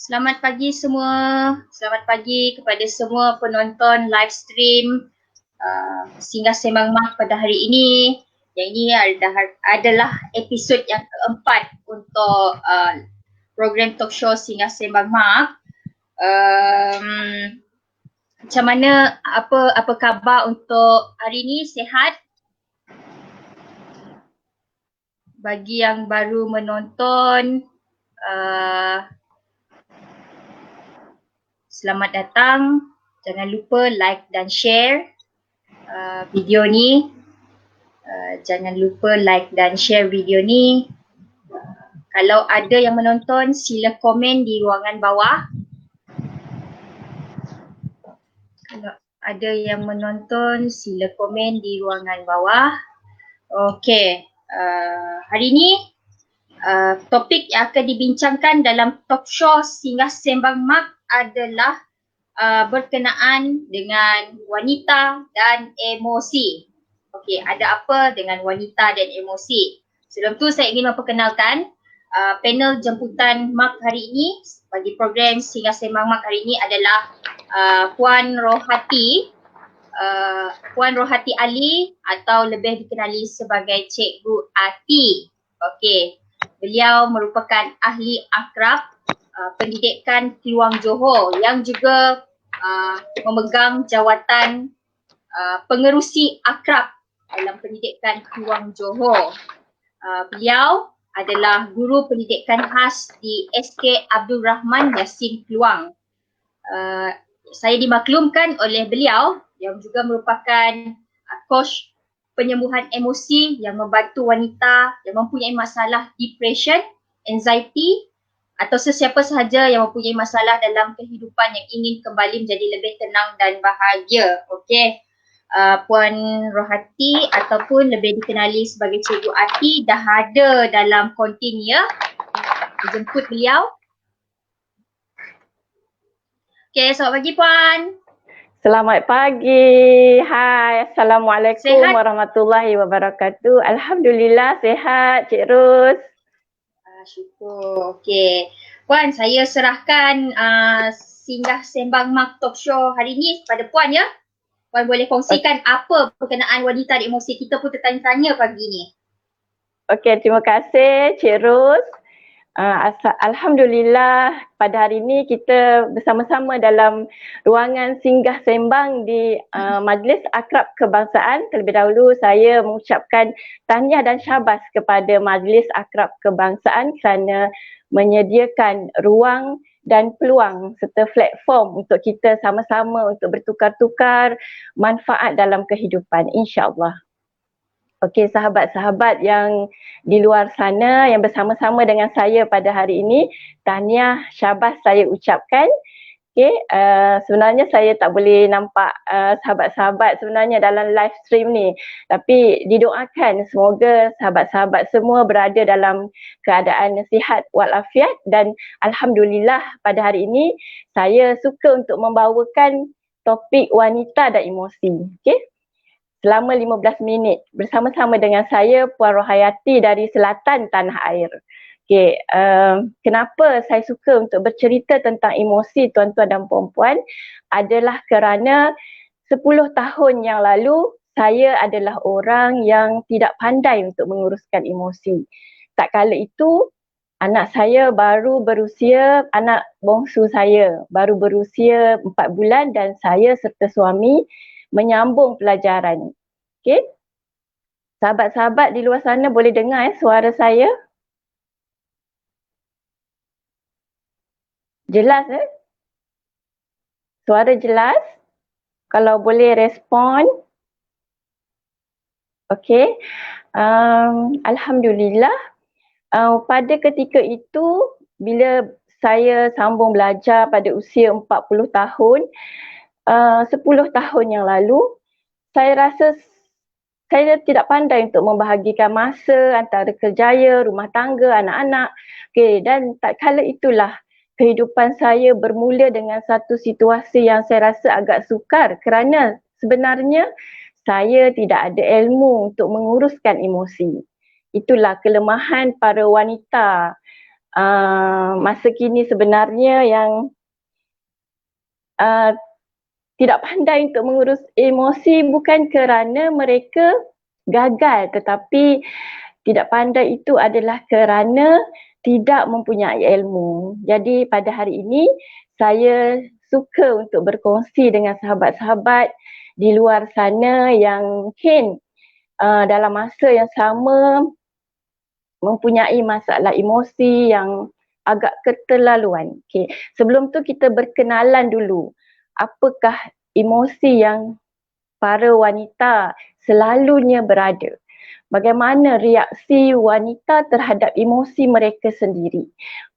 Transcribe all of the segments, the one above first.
Selamat pagi semua. Selamat pagi kepada semua penonton live stream Singgah Sembang Mak pada hari ini. Yang ini adalah episod yang keempat untuk program talk show Singgah Sembang Mak. Macam mana, apa khabar untuk hari ini? Sihat? Bagi yang baru menonton, selamat datang. Jangan lupa like dan share video ni. Jangan lupa like dan share video ni. Kalau ada yang menonton, sila komen di ruangan bawah. Kalau ada yang menonton, sila komen di ruangan bawah. Okey, hari ni topik yang akan dibincangkan dalam talk show Singgah Sembang Mak adalah berkenaan dengan wanita dan emosi. Okey, ada apa dengan wanita dan emosi? Sebelum tu saya ingin memperkenalkan panel jemputan Mak hari ini bagi program Singgah Sembang Mak hari ini adalah Puan Rohati, Puan Rohati Ali atau lebih dikenali sebagai Cikgu Ati. Okey, beliau merupakan ahli akrab pendidikan Keluang Johor yang juga memegang jawatan pengerusi akrab dalam pendidikan Keluang Johor. Beliau adalah guru pendidikan khas di SK Abdul Rahman Yassin Keluang. Saya dimaklumkan oleh beliau yang juga merupakan coach penyembuhan emosi yang membantu wanita yang mempunyai masalah depression, anxiety atau sesiapa sahaja yang mempunyai masalah dalam kehidupan yang ingin kembali menjadi lebih tenang dan bahagia. Okey. Puan Rohati ataupun lebih dikenali sebagai Cikgu Ati dah ada dalam kontin ya. Jemput beliau. Okey, selamat pagi Puan. Selamat pagi. Hai, Assalamualaikum warahmatullahi wabarakatuh. Alhamdulillah sihat, Cik Ros. Syukur. Okey. Puan, saya serahkan Singgah Sembang Mak Talk Show hari ini kepada Puan ya. Puan boleh kongsikan apa berkenaan wanita dan emosi. Kita pun tertanya-tanya pagi ni. Okey, terima kasih Cik Ros. Alhamdulillah pada hari ini kita bersama-sama dalam ruangan singgah sembang di Majlis Akrab Kebangsaan. Terlebih dahulu saya mengucapkan tahniah dan syabas kepada Majlis Akrab Kebangsaan kerana menyediakan ruang dan peluang serta platform untuk kita sama-sama untuk bertukar-tukar manfaat dalam kehidupan, insya-Allah. Okey, sahabat-sahabat yang di luar sana yang bersama-sama dengan saya pada hari ini, tahniah syabas saya ucapkan. Okey, sebenarnya saya tak boleh nampak sahabat-sahabat sebenarnya dalam live stream ni. Tapi didoakan semoga sahabat-sahabat semua berada dalam keadaan sihat walafiat dan alhamdulillah pada hari ini saya suka untuk membawakan topik wanita dan emosi. Okey. Selama 15 minit bersama-sama dengan saya Puan Rohayati dari Selatan Tanah Air. Okey, kenapa saya suka untuk bercerita tentang emosi tuan-tuan dan puan-puan adalah kerana 10 tahun yang lalu saya adalah orang yang tidak pandai untuk menguruskan emosi. Tak kala itu anak saya baru berusia, anak bongsu saya baru berusia 4 bulan dan saya serta suami menyambung pelajaran. Okey. Sahabat-sahabat di luar sana boleh dengar suara saya? Jelas Suara jelas? Kalau boleh respon. Okey. Alhamdulillah. Pada ketika itu bila saya sambung belajar pada usia 40 tahun, 10 tahun yang lalu, saya rasa saya tidak pandai untuk membahagikan masa antara kerjaya, rumah tangga, anak-anak. Okey, dan tak kala itulah kehidupan saya bermula dengan satu situasi yang saya rasa agak sukar kerana sebenarnya saya tidak ada ilmu untuk menguruskan emosi. Itulah kelemahan para wanita masa kini sebenarnya yang tidak pandai untuk mengurus emosi bukan kerana mereka gagal, tetapi tidak pandai itu adalah kerana tidak mempunyai ilmu. Jadi pada hari ini saya suka untuk berkongsi dengan sahabat-sahabat di luar sana yang mungkin dalam masa yang sama mempunyai masalah emosi yang agak keterlaluan. Okay. Sebelum tu kita berkenalan dulu. Apakah emosi yang para wanita selalunya berada? Bagaimana reaksi wanita terhadap emosi mereka sendiri?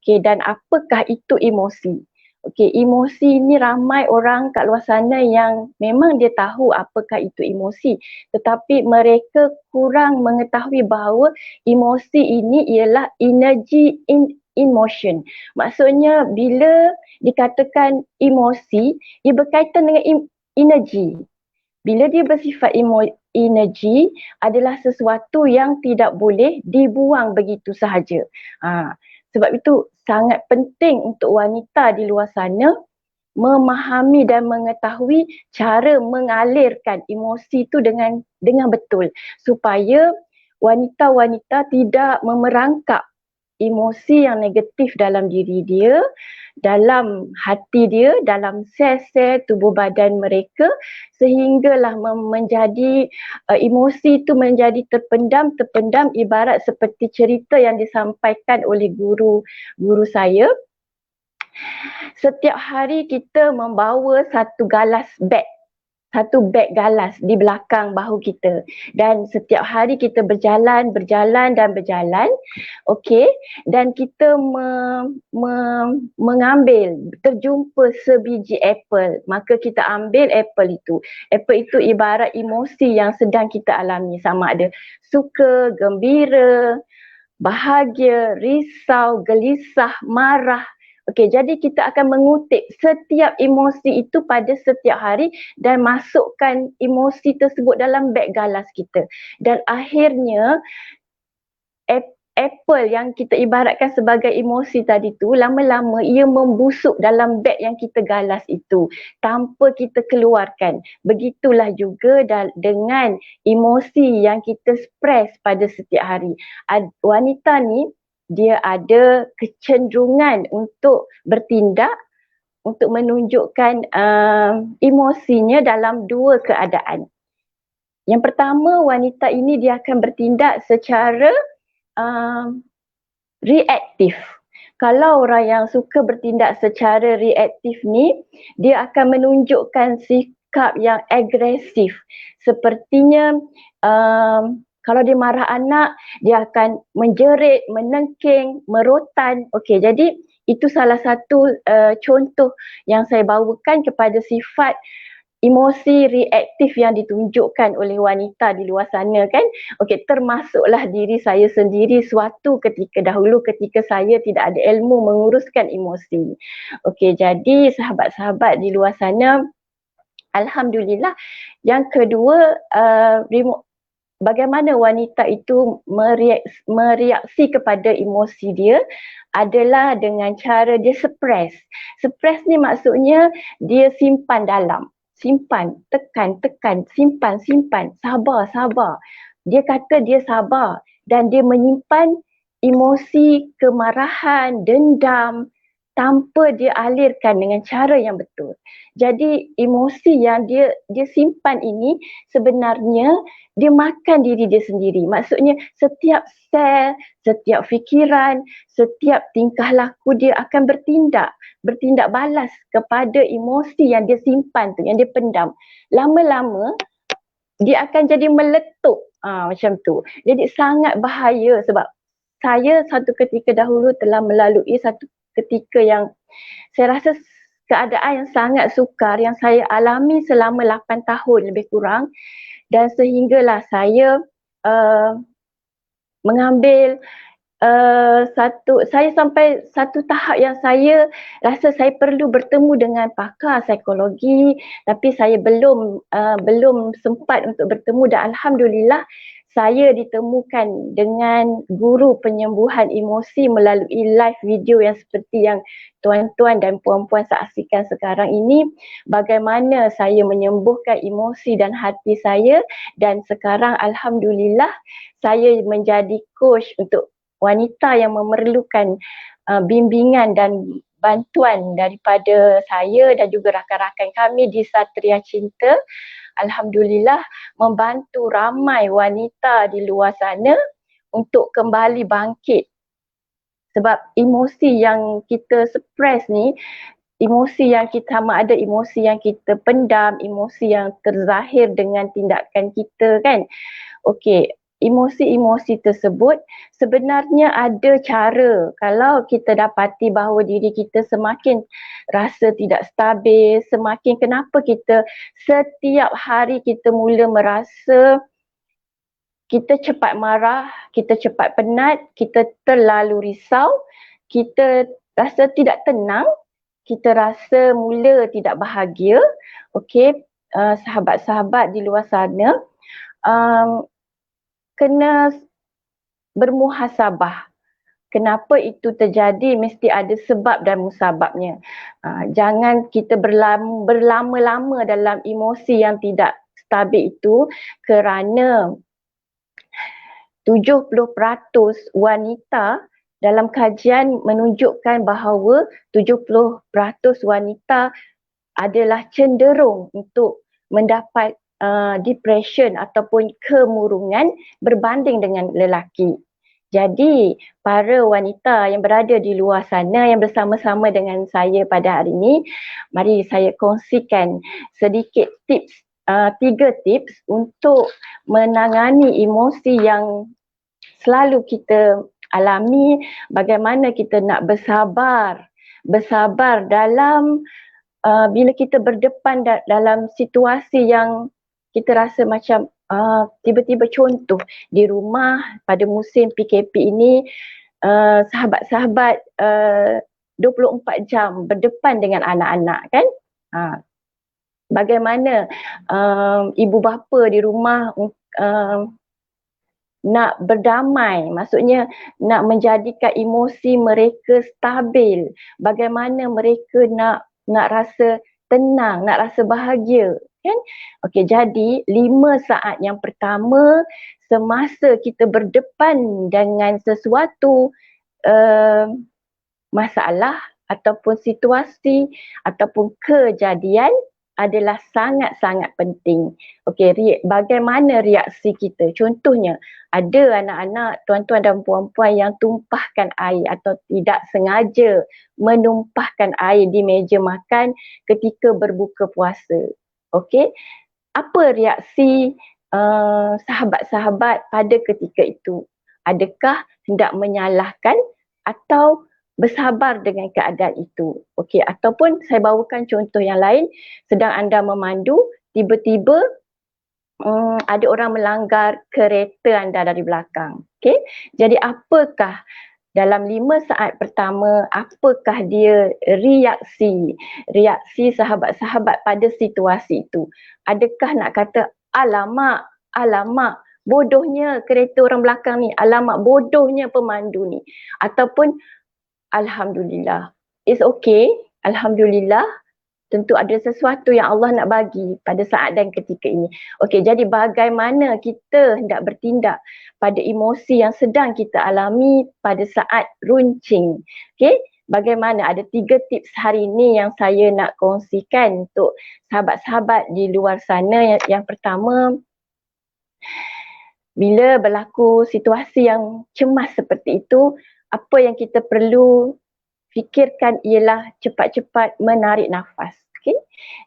Okay, dan apakah itu emosi? Okay, emosi ni ramai orang kat luar sana yang memang dia tahu apakah itu emosi, tetapi mereka kurang mengetahui bahawa emosi ini ialah energy in motion. Maksudnya bila dikatakan emosi, ia berkaitan dengan energy. Bila dia bersifat energy adalah sesuatu yang tidak boleh dibuang begitu sahaja. Sebab itu sangat penting untuk wanita di luar sana memahami dan mengetahui cara mengalirkan emosi itu dengan betul supaya wanita-wanita tidak memerangkap emosi yang negatif dalam diri dia, dalam hati dia, dalam sel-sel tubuh badan mereka sehinggalah menjadi emosi itu menjadi terpendam ibarat seperti cerita yang disampaikan oleh guru saya. Setiap hari kita membawa satu beg galas di belakang bahu kita dan setiap hari kita berjalan okey, dan kita mengambil terjumpa sebiji apple, maka kita ambil apple itu ibarat emosi yang sedang kita alami, sama ada suka, gembira, bahagia, risau, gelisah, marah. Okey, jadi kita akan mengutip setiap emosi itu pada setiap hari dan masukkan emosi tersebut dalam beg galas kita. Dan akhirnya apple yang kita ibaratkan sebagai emosi tadi tu lama-lama ia membusuk dalam beg yang kita galas itu tanpa kita keluarkan. Begitulah juga dengan emosi yang kita express pada setiap hari. Wanita ni dia ada kecenderungan untuk bertindak, untuk menunjukkan emosinya dalam dua keadaan. Yang pertama, wanita ini dia akan bertindak secara reaktif. Kalau orang yang suka bertindak secara reaktif ni, dia akan menunjukkan sikap yang agresif. Sepertinya kalau dia marah anak, dia akan menjerit, menengking, merotan. Okey, jadi itu salah satu contoh yang saya bawakan kepada sifat emosi reaktif yang ditunjukkan oleh wanita di luar sana kan. Okey, termasuklah diri saya sendiri suatu ketika dahulu ketika saya tidak ada ilmu menguruskan emosi. Okey, jadi sahabat-sahabat di luar sana, alhamdulillah. Yang kedua, bagaimana wanita itu mereaksi kepada emosi dia adalah dengan cara dia suppress. Suppress ni maksudnya dia simpan dalam. Simpan, tekan, simpan, sabar. Dia kata dia sabar dan dia menyimpan emosi kemarahan, dendam tanpa dia alirkan dengan cara yang betul. Jadi emosi yang dia simpan ini sebenarnya dia makan diri dia sendiri. Maksudnya setiap sel, setiap fikiran, setiap tingkah laku dia akan bertindak balas kepada emosi yang dia simpan tu, yang dia pendam. Lama-lama dia akan jadi meletup macam tu. Jadi sangat bahaya sebab saya satu ketika dahulu telah melalui satu ketika yang saya rasa keadaan yang sangat sukar yang saya alami selama 8 tahun lebih kurang, dan sehinggalah saya mengambil saya sampai satu tahap yang saya rasa saya perlu bertemu dengan pakar psikologi, tapi saya belum sempat untuk bertemu dan alhamdulillah saya ditemukan dengan guru penyembuhan emosi melalui live video yang seperti yang tuan-tuan dan puan-puan saksikan sekarang ini, bagaimana saya menyembuhkan emosi dan hati saya, dan sekarang alhamdulillah saya menjadi coach untuk wanita yang memerlukan bimbingan dan bantuan daripada saya dan juga rakan-rakan kami di Satria Cinta. Alhamdulillah membantu ramai wanita di luar sana untuk kembali bangkit. Sebab emosi yang kita suppress ni, emosi yang kita sama ada emosi yang kita pendam, emosi yang terzahir dengan tindakan kita kan. Okey, emosi-emosi tersebut sebenarnya ada cara. Kalau kita dapati bahawa diri kita semakin rasa tidak stabil, semakin kenapa kita setiap hari kita mula merasa kita cepat marah, kita cepat penat, kita terlalu risau, kita rasa tidak tenang, kita rasa mula tidak bahagia. Okey, sahabat-sahabat di luar sana, kena bermuhasabah. Kenapa itu terjadi, mesti ada sebab dan musababnya. Jangan kita berlama-lama dalam emosi yang tidak stabil itu, kerana 70% wanita dalam kajian menunjukkan bahawa 70% wanita adalah cenderung untuk mendapat depression ataupun kemurungan berbanding dengan lelaki. Jadi para wanita yang berada di luar sana yang bersama-sama dengan saya pada hari ini, mari saya kongsikan sedikit tips, 3 tips untuk menangani emosi yang selalu kita alami, bagaimana kita nak bersabar dalam bila kita berdepan dalam situasi yang kita rasa macam tiba-tiba, contoh di rumah pada musim PKP ini, sahabat-sahabat 24 jam berdepan dengan anak-anak kan. Bagaimana ibu bapa di rumah nak berdamai, maksudnya nak menjadikan emosi mereka stabil, bagaimana mereka nak rasa tenang, nak rasa bahagia kan. Okey, jadi 5 saat yang pertama semasa kita berdepan dengan sesuatu masalah ataupun situasi ataupun kejadian adalah sangat-sangat penting. Okey, bagaimana reaksi kita? Contohnya, ada anak-anak, tuan-tuan dan puan-puan yang tumpahkan air atau tidak sengaja menumpahkan air di meja makan ketika berbuka puasa. Okey, apa reaksi sahabat-sahabat pada ketika itu? Adakah hendak menyalahkan atau bersabar dengan keadaan itu? Okey, ataupun saya bawakan contoh yang lain, sedang anda memandu, tiba-tiba ada orang melanggar kereta anda dari belakang. Okey, jadi apakah dalam 5 saat pertama, apakah dia reaksi sahabat-sahabat pada situasi itu? Adakah nak kata, alamak, bodohnya kereta orang belakang ni, alamak, bodohnya pemandu ni, ataupun alhamdulillah, it's okay, alhamdulillah, tentu ada sesuatu yang Allah nak bagi pada saat dan ketika ini. Okey, jadi bagaimana kita hendak bertindak pada emosi yang sedang kita alami pada saat runcing. Okey, bagaimana, ada 3 tips hari ini yang saya nak kongsikan untuk sahabat-sahabat di luar sana. Yang pertama, bila berlaku situasi yang cemas seperti itu, apa yang kita perlu fikirkan ialah cepat-cepat menarik nafas. Okay?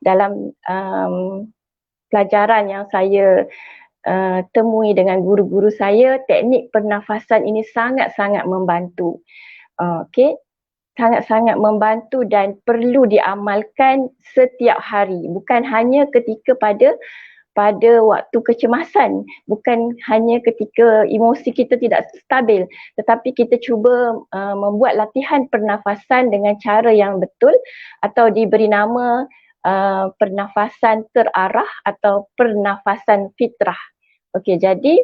Dalam pelajaran yang saya temui dengan guru-guru saya, teknik pernafasan ini sangat-sangat membantu. Okay? Sangat-sangat membantu dan perlu diamalkan setiap hari. Bukan hanya ketika pada waktu kecemasan, bukan hanya ketika emosi kita tidak stabil, tetapi kita cuba membuat latihan pernafasan dengan cara yang betul atau diberi nama pernafasan terarah atau pernafasan fitrah. Okey, jadi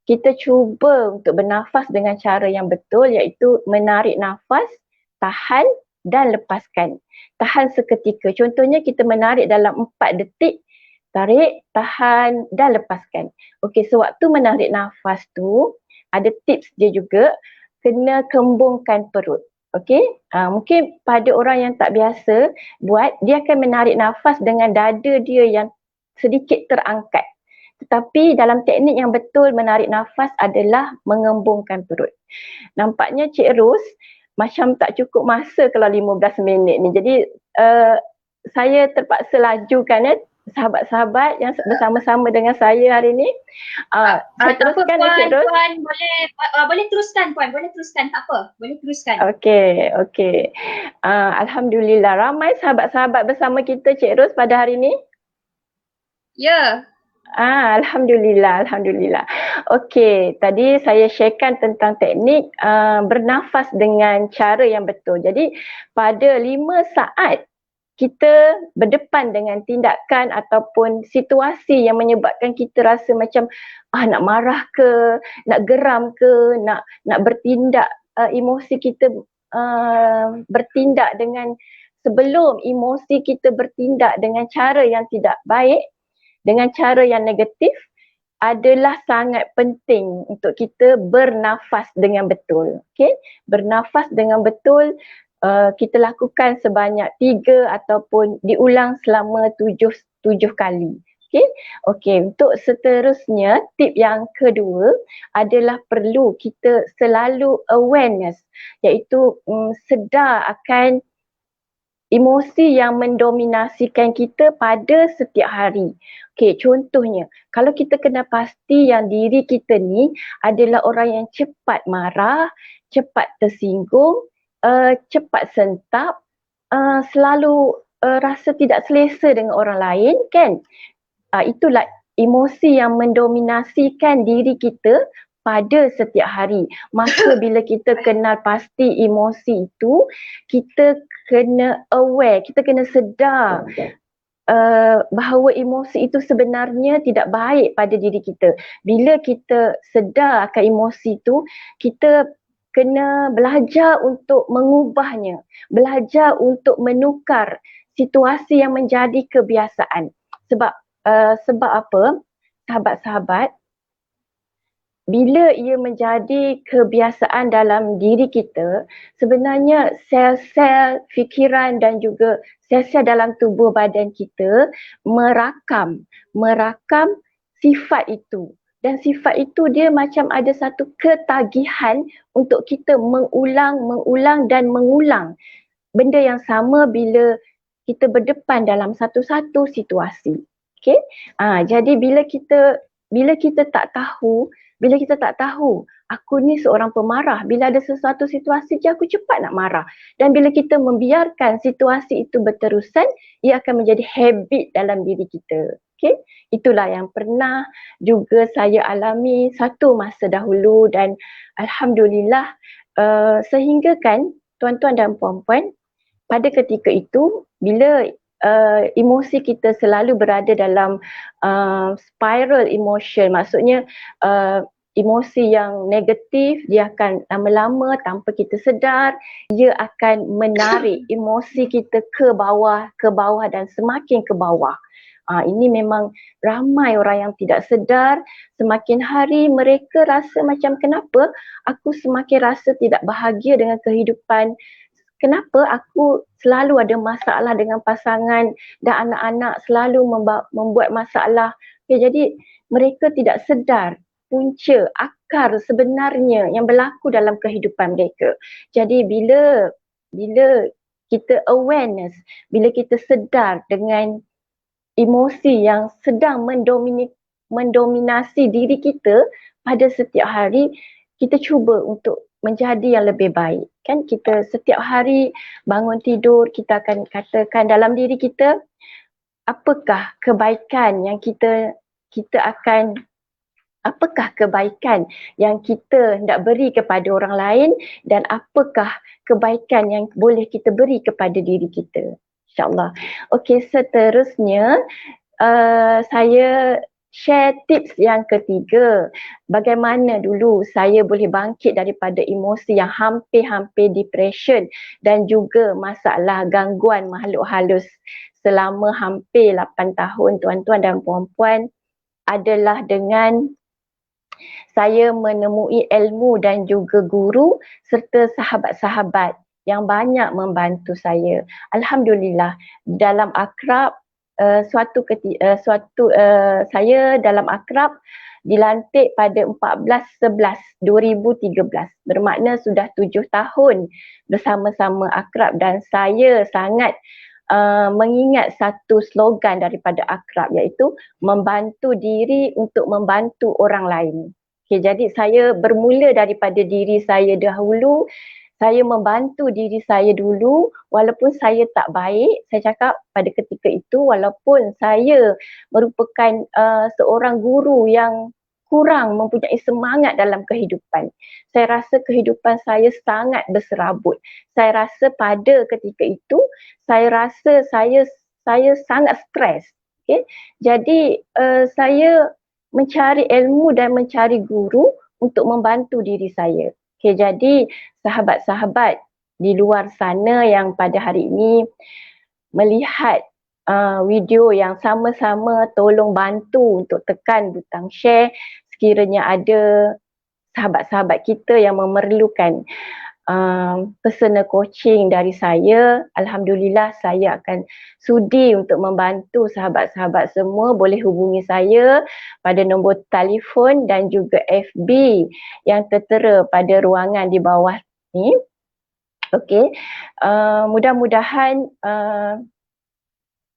kita cuba untuk bernafas dengan cara yang betul, iaitu menarik nafas, tahan dan lepaskan. Tahan seketika. Contohnya kita menarik dalam 4 detik, tarik, tahan dan lepaskan. Okey, sewaktu menarik nafas tu, ada tips dia juga, kena kembungkan perut. Okey, mungkin pada orang yang tak biasa buat, dia akan menarik nafas dengan dada dia yang sedikit terangkat. Tetapi dalam teknik yang betul menarik nafas adalah mengembungkan perut. Nampaknya Cik Ros macam tak cukup masa kalau 15 minit ni. Jadi saya terpaksa lajukan sahabat-sahabat yang bersama-sama dengan saya hari ni. Saya teruskan Puan, Cik Ros. Puan boleh teruskan Puan, boleh teruskan, tak apa, boleh teruskan. Okey. Alhamdulillah ramai sahabat-sahabat bersama kita Cik Ros pada hari ni. Ya. Alhamdulillah. Okey, tadi saya sharekan tentang teknik bernafas dengan cara yang betul. Jadi pada 5 saat kita berdepan dengan tindakan ataupun situasi yang menyebabkan kita rasa macam nak marah ke, nak geram ke, nak bertindak, emosi kita bertindak dengan sebelum emosi kita bertindak dengan cara yang tidak baik, dengan cara yang negatif, adalah sangat penting untuk kita bernafas dengan betul. Okay? Bernafas dengan betul, kita lakukan sebanyak 3 ataupun diulang selama 7 kali. Okay, untuk seterusnya, tip yang kedua adalah perlu kita selalu awareness, iaitu sedar akan emosi yang mendominasikan kita pada setiap hari. Okey, contohnya, kalau kita kena pasti yang diri kita ni adalah orang yang cepat marah, cepat tersinggung, cepat sentap, selalu rasa tidak selesa dengan orang lain, kan? Itulah emosi yang mendominasikan diri kita pada setiap hari. Maka bila kita kenal pasti emosi itu, kita kena aware, kita kena sedar bahawa emosi itu sebenarnya tidak baik pada diri kita. Bila kita sedar akan emosi itu, kita kena belajar untuk mengubahnya, belajar untuk menukar situasi yang menjadi kebiasaan. Sebab apa? Sahabat-sahabat, bila ia menjadi kebiasaan dalam diri kita, sebenarnya sel-sel fikiran dan juga sel-sel dalam tubuh badan kita merakam sifat itu. Dan sifat itu dia macam ada satu ketagihan untuk kita mengulang dan mengulang benda yang sama bila kita berdepan dalam satu-satu situasi. Okay? Jadi bila kita tak tahu, aku ni seorang pemarah, bila ada sesuatu situasi je aku cepat nak marah. Dan bila kita membiarkan situasi itu berterusan, ia akan menjadi habit dalam diri kita. Okay? Itulah yang pernah juga saya alami satu masa dahulu dan Alhamdulillah sehingga kan tuan-tuan dan puan-puan, pada ketika itu bila emosi kita selalu berada dalam spiral emotion, maksudnya emosi yang negatif, dia akan lama-lama tanpa kita sedar, dia akan menarik emosi kita ke bawah dan semakin ke bawah. Ini memang ramai orang yang tidak sedar, semakin hari mereka rasa macam kenapa aku semakin rasa tidak bahagia dengan kehidupan, kenapa aku selalu ada masalah dengan pasangan dan anak-anak selalu membuat masalah. Jadi mereka tidak sedar punca akar sebenarnya yang berlaku dalam kehidupan mereka. Jadi bila kita awareness, bila kita sedar dengan emosi yang sedang mendominasi diri kita pada setiap hari, kita cuba untuk menjadi yang lebih baik. Kan kita setiap hari bangun tidur, kita akan katakan dalam diri kita, apakah kebaikan yang kita hendak beri kepada orang lain dan apakah kebaikan yang boleh kita beri kepada diri kita. InsyaAllah. Okey, seterusnya saya share tips yang ketiga. Bagaimana dulu saya boleh bangkit daripada emosi yang hampir-hampir depression dan juga masalah gangguan makhluk halus selama hampir 8 tahun tuan-tuan dan puan-puan adalah dengan saya menemui ilmu dan juga guru serta sahabat-sahabat yang banyak membantu saya. Alhamdulillah dalam akrab saya dalam akrab dilantik pada 14/11/2013. Bermakna sudah 7 tahun bersama-sama akrab dan saya sangat mengingat satu slogan daripada akrab iaitu membantu diri untuk membantu orang lain. Okay, jadi saya bermula daripada diri saya dahulu. Saya membantu diri saya dulu walaupun saya tak baik. Saya cakap pada ketika itu walaupun saya merupakan seorang guru yang kurang mempunyai semangat dalam kehidupan. Saya rasa kehidupan saya sangat berserabut. Saya rasa pada ketika itu saya rasa saya sangat stres. Okay? Jadi saya mencari ilmu dan mencari guru untuk membantu diri saya. Okay, jadi sahabat-sahabat di luar sana yang pada hari ini melihat video yang sama-sama, tolong bantu untuk tekan butang share sekiranya ada sahabat-sahabat kita yang memerlukan personal coaching dari saya. Alhamdulillah saya akan sudi untuk membantu sahabat-sahabat semua. Boleh hubungi saya pada nombor telefon dan juga FB yang tertera pada ruangan di bawah ni. Okey, mudah-mudahan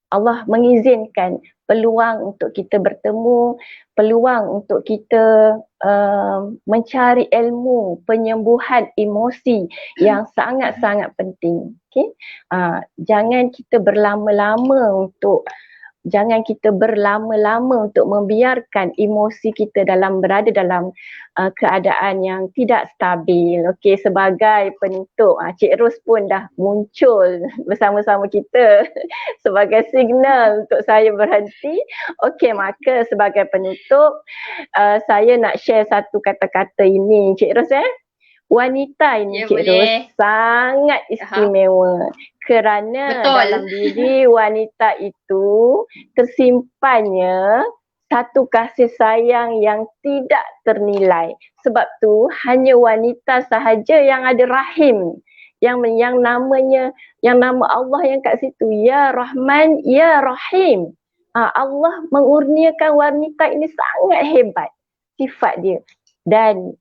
Allah mengizinkan peluang untuk kita bertemu, peluang untuk kita mencari ilmu penyembuhan emosi yang sangat-sangat penting. Okay? Jangan kita berlama-lama untuk membiarkan emosi kita berada dalam keadaan yang tidak stabil. Okey, sebagai penutup, Cik Ros pun dah muncul bersama-sama kita sebagai signal untuk saya berhenti. Okey, maka sebagai penutup, saya nak share satu kata-kata ini, Cik Ros. Wanita ini, Cik Ros, sangat istimewa. Kerana dalam diri wanita itu tersimpannya satu kasih sayang yang tidak ternilai. Sebab tu hanya wanita sahaja yang ada rahim. Yang nama Allah yang kat situ, Ya Rahman, Ya Rahim. Allah mengurniakan wanita ini sangat hebat sifat dia. Dan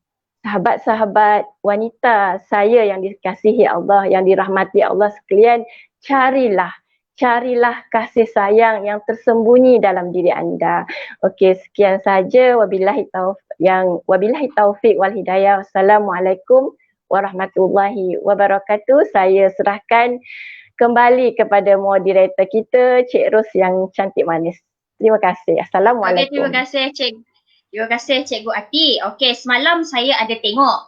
sahabat-sahabat wanita saya yang dikasihi Allah, yang dirahmati Allah sekalian, carilah kasih sayang yang tersembunyi dalam diri anda. Okey, sekian saja. Wabillahi taufik wal hidayah. Wassalamualaikum warahmatullahi wabarakatuh. Saya serahkan kembali kepada moderator kita, Cik Ros yang cantik manis. Terima kasih. Assalamualaikum. Terima kasih Cikgu Ati. Okey, semalam saya ada tengok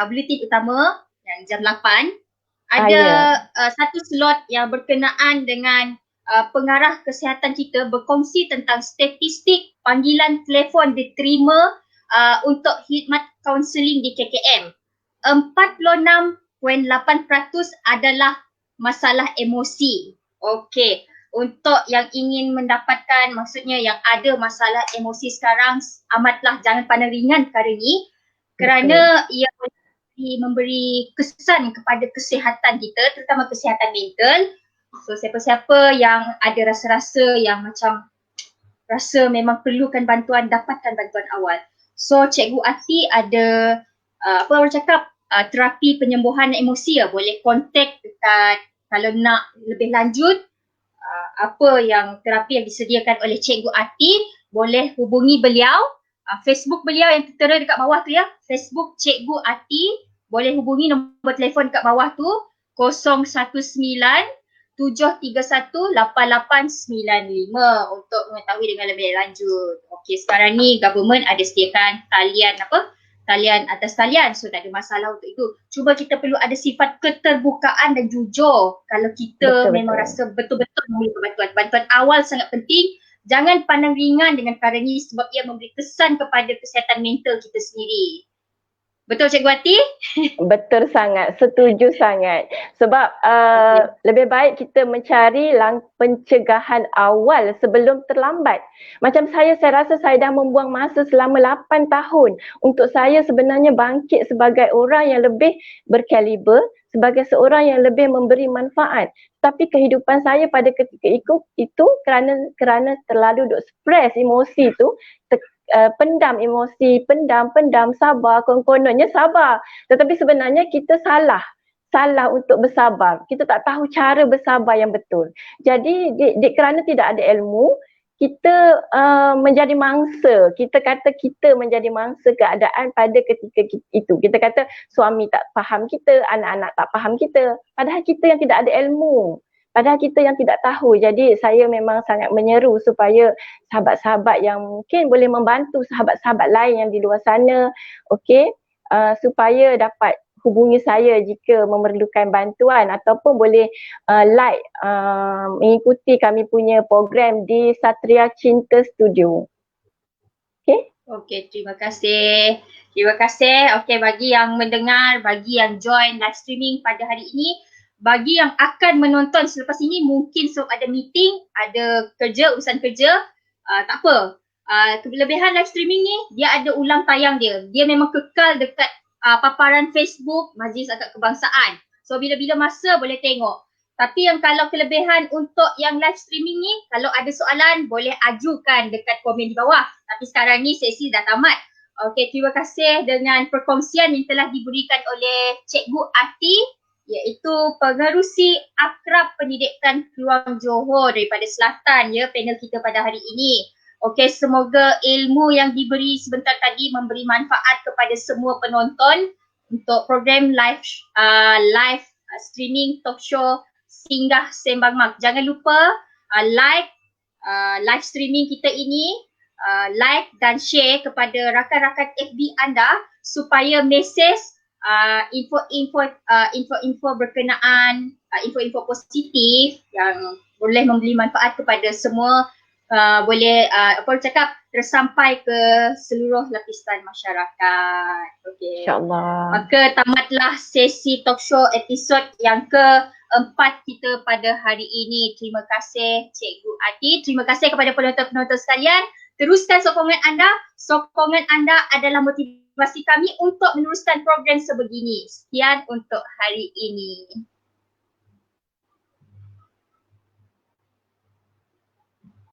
bulletin utama yang jam 8. Ada satu slot yang berkenaan dengan pengarah kesihatan kita berkongsi tentang statistik panggilan telefon diterima untuk khidmat kaunseling di KKM. 46.8% adalah masalah emosi. Okey. Untuk yang ingin mendapatkan, maksudnya yang ada masalah emosi sekarang, amatlah jangan pandang ringan perkara ini kerana ia memberi kesan kepada kesihatan kita, terutama kesihatan mental. So siapa-siapa yang ada rasa-rasa yang macam rasa memang perlukan bantuan, dapatkan bantuan awal. So Cikgu Ati ada terapi penyembuhan emosi boleh kontak dekat, kalau nak lebih lanjut apa yang terapi yang disediakan oleh Cikgu Ati, boleh hubungi beliau. Facebook beliau yang tertera dekat bawah tu ya, Facebook Cikgu Ati. Boleh hubungi nombor telefon dekat bawah tu 019-731-8895 untuk mengetahui dengan lebih lanjut. Okey, sekarang ni government ada sediakan talian atas talian, so tak ada masalah untuk itu. Cuba kita perlu ada sifat keterbukaan dan jujur kalau kita memang rasa betul-betul memerlukan bantuan. Bantuan awal sangat penting, Jangan pandang ringan dengan perkara ni sebab ia memberi kesan kepada kesihatan mental kita sendiri. Betul Cikgu Wati? Betul sangat, setuju sangat. Sebab lebih baik kita mencari pencegahan awal sebelum terlambat. Macam saya rasa saya dah membuang masa selama 8 tahun untuk saya sebenarnya bangkit sebagai orang yang lebih berkaliber, sebagai seorang yang lebih memberi manfaat. Tapi kehidupan saya pada ketika itu kerana terlalu duk stres emosi tu, pendam emosi, pendam, sabar, kononnya sabar. Tetapi sebenarnya kita salah untuk bersabar. Kita tak tahu cara bersabar yang betul. Jadi kerana tidak ada ilmu, kita menjadi mangsa. Kita kata kita menjadi mangsa keadaan pada ketika itu. Kita kata suami tak faham kita, anak-anak tak faham kita. Padahal kita yang tidak ada ilmu. Padahal kita yang tidak tahu. Jadi saya memang sangat menyeru supaya sahabat-sahabat yang mungkin boleh membantu sahabat-sahabat lain yang di luar sana, okey, supaya dapat hubungi saya jika memerlukan bantuan ataupun boleh mengikuti kami punya program di Satria Cinta Studio. Okey. Okey, terima kasih. Terima kasih. Okey, bagi yang mendengar, bagi yang join live streaming pada hari ini, bagi yang akan menonton selepas ini mungkin sebab ada meeting, ada kerja, urusan kerja, tak apa. Kelebihan live streaming ni, dia ada ulang tayang dia. Dia memang kekal dekat paparan Facebook Majlis Akad Kebangsaan. So bila-bila masa boleh tengok. Tapi yang kalau kelebihan untuk yang live streaming ni, kalau ada soalan boleh ajukan dekat komen di bawah. Tapi sekarang ni sesi dah tamat. Okey, terima kasih dengan perkongsian yang telah diberikan oleh Cikgu Ati, iaitu pengerusi Akrab Pendidikan Keluang Johor daripada Selatan, ya, panel kita pada hari ini. Okey, semoga ilmu yang diberi sebentar tadi memberi manfaat kepada semua penonton untuk program live streaming talk show Singgah Sembang Mak. Jangan lupa like live streaming kita ini, like dan share kepada rakan-rakan FB anda supaya mesej info berkenaan, info positif yang boleh memberi manfaat kepada semua boleh tersampai ke seluruh lapisan masyarakat. Okey. InsyaAllah. Maka tamatlah sesi talk show episod yang keempat kita pada hari ini. Terima kasih Cikgu Ati. Terima kasih kepada penonton-penonton sekalian. Teruskan sokongan anda. Sokongan anda adalah motivasi kami untuk meneruskan program sebegini. Sekian untuk hari ini.